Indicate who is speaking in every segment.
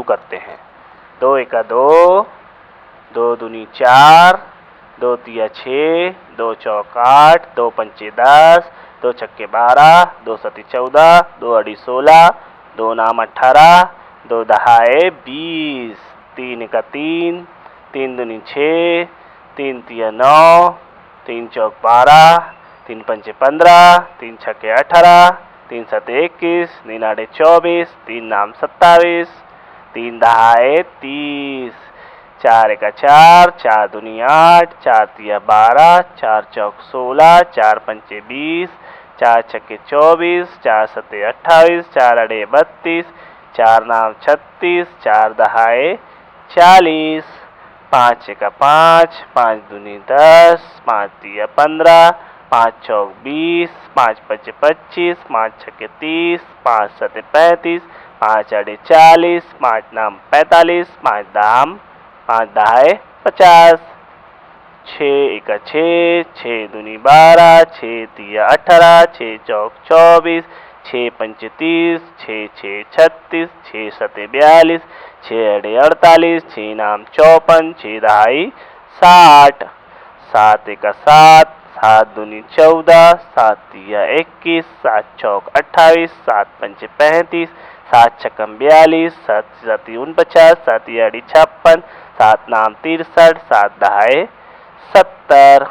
Speaker 1: करते हैं। 2 एका 2, 2 दूनी 4, 2 तिया 6, 2 चौक 8, 2 पंचे 10, 2 छक्के 12, 2 सती 14, 2 अड़ी 16, 2 नाम 18, 2 दहाए 20, 3 एका 3, 3 दूनी 6, 3 तिया 9, 3 चौक 12, 3 पंचे 15, 3 छक्के 18, 3 सते 21, 3 आड़े 24, 3 नाम 27, 3 दहाए 30, 4 एका 4, 4 दूनी 8, 4 तिया 12, 4 चौक 16, 4 पंचे 20, 4 छक्के 24, 4 सते 28, 4 अड़े 32, 4 नाम 36, 4 दहाए 40, 5 एका 5, 5 दूनी 10, 5 तिया 15, 5 चौक 20, 5 पंचे 25, 5 छक्के 30, 5 सते 35, 5 अड़े 40, 5 नाम 45, 5 दाम 5 दहाए 50, 6 एका 6, 6 दूनी 12, 6 तिया 18, 6 चौक 24, 6 पंचे 30, 6 छः 36, 6 सते 42, 6 अड़े 48, 6 नाम 54, 6 दहाई 60, 7 एका 7, 7 दूनी 14, 7 तिया 21, 7 चौक 28, 7 पंचे 35, 7 छक्कम 42, 7 सती 49, 7 अड़ी 56, 7 नाम 63, 7 दहाए 70,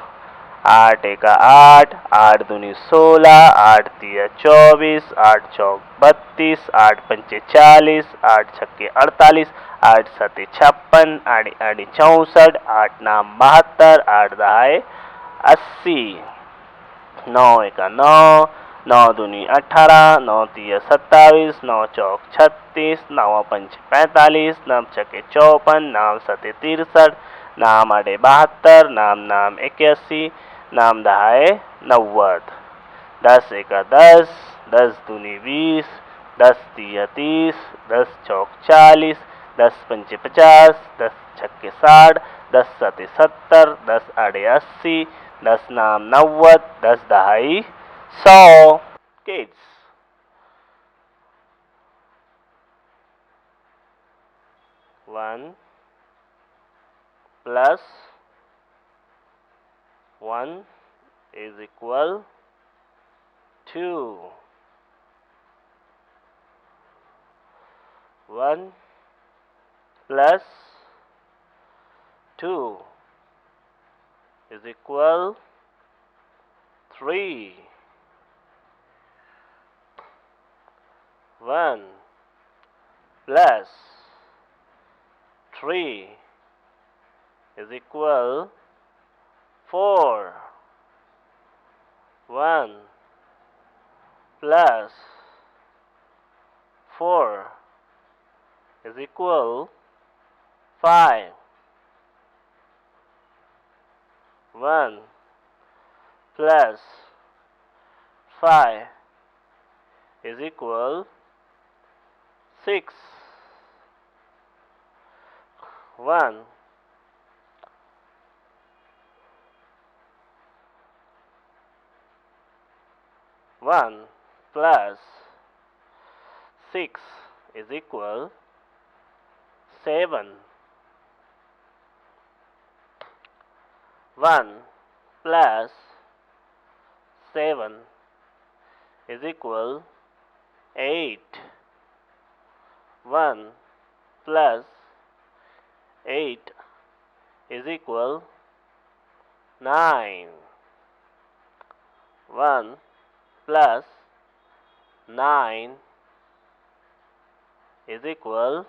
Speaker 1: 8 एका 8, 8 दूनी 16, 8 तिया 24, 8 चौक 32, 8 पंचे 40, 8 छक्के 48, 8 सते 56, 8 अड़ी 64, 8 नाम 72, 8 दहाए 80, 9 एका 9, 9 दूनी 18, 9 तिया 27, 9 चौक 36, 9 पंचे 45, 9 छक्के 54, नाम सते 63, नाम अड़े 72, नाम 81, नाम दहाए 90, 10 एका 10, 10 दूनी 20, 10 तिया 30, 10 चौक 40, 10 पंचे 50, 10 छक्के 60, 10 सते 70, 10 अड़े 80, 10 नाम 90, 10 दहाई 100. Kids, 1 plus 1 is equal 2. 1 plus 2 is equal 3. 1 plus 3 is equal 4. 1 plus 4 is equal 5. 1 plus 5 is equal 6. 1 plus 6 is equal 7. 1 plus 7 is equal 8. 1 plus 8 is equal 9. 1 plus 9 is equal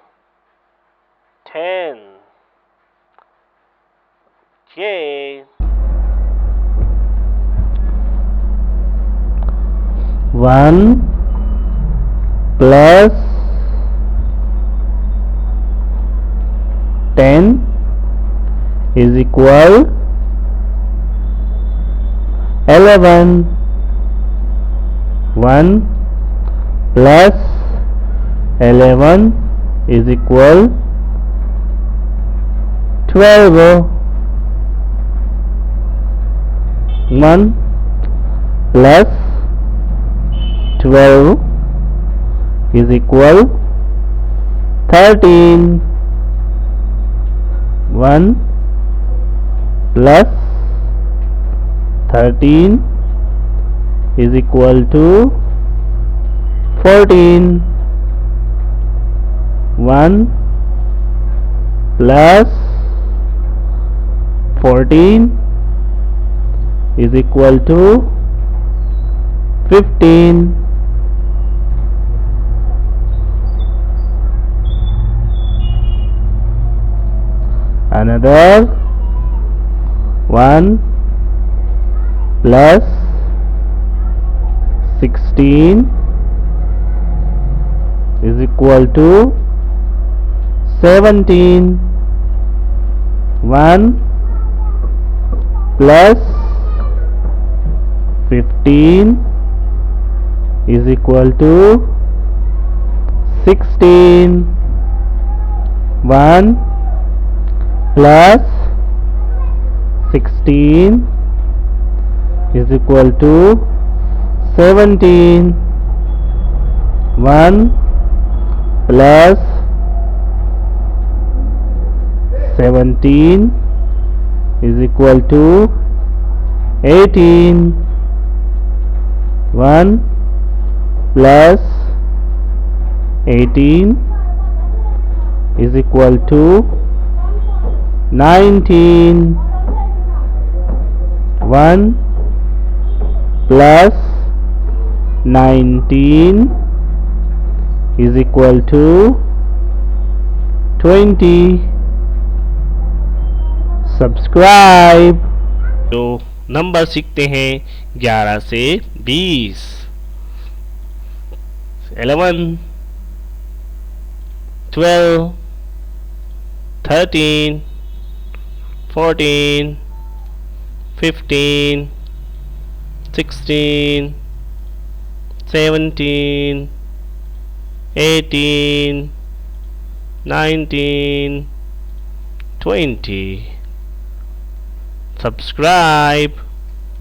Speaker 1: 10. Yay!
Speaker 2: 1 plus 10 is equal 11. 1 plus 11 is equal 12. 1 plus 12 is equal 13. 1 plus 13 is equal to 14. 1 plus 14 is equal to 15. Another 1 plus 16 is equal to 17. 1 plus 15 is equal to 16. 1 plus 16 is equal to 17. 1 plus 17 is equal to 18. 1 plus 18 is equal to 19. 1 plus 19 is equal to 20. Subscribe.
Speaker 1: तो number सीखते हैं 11 से 20. 11, 12, 13, 14, 15, 16, 17, 18, 19, 20. Subscribe.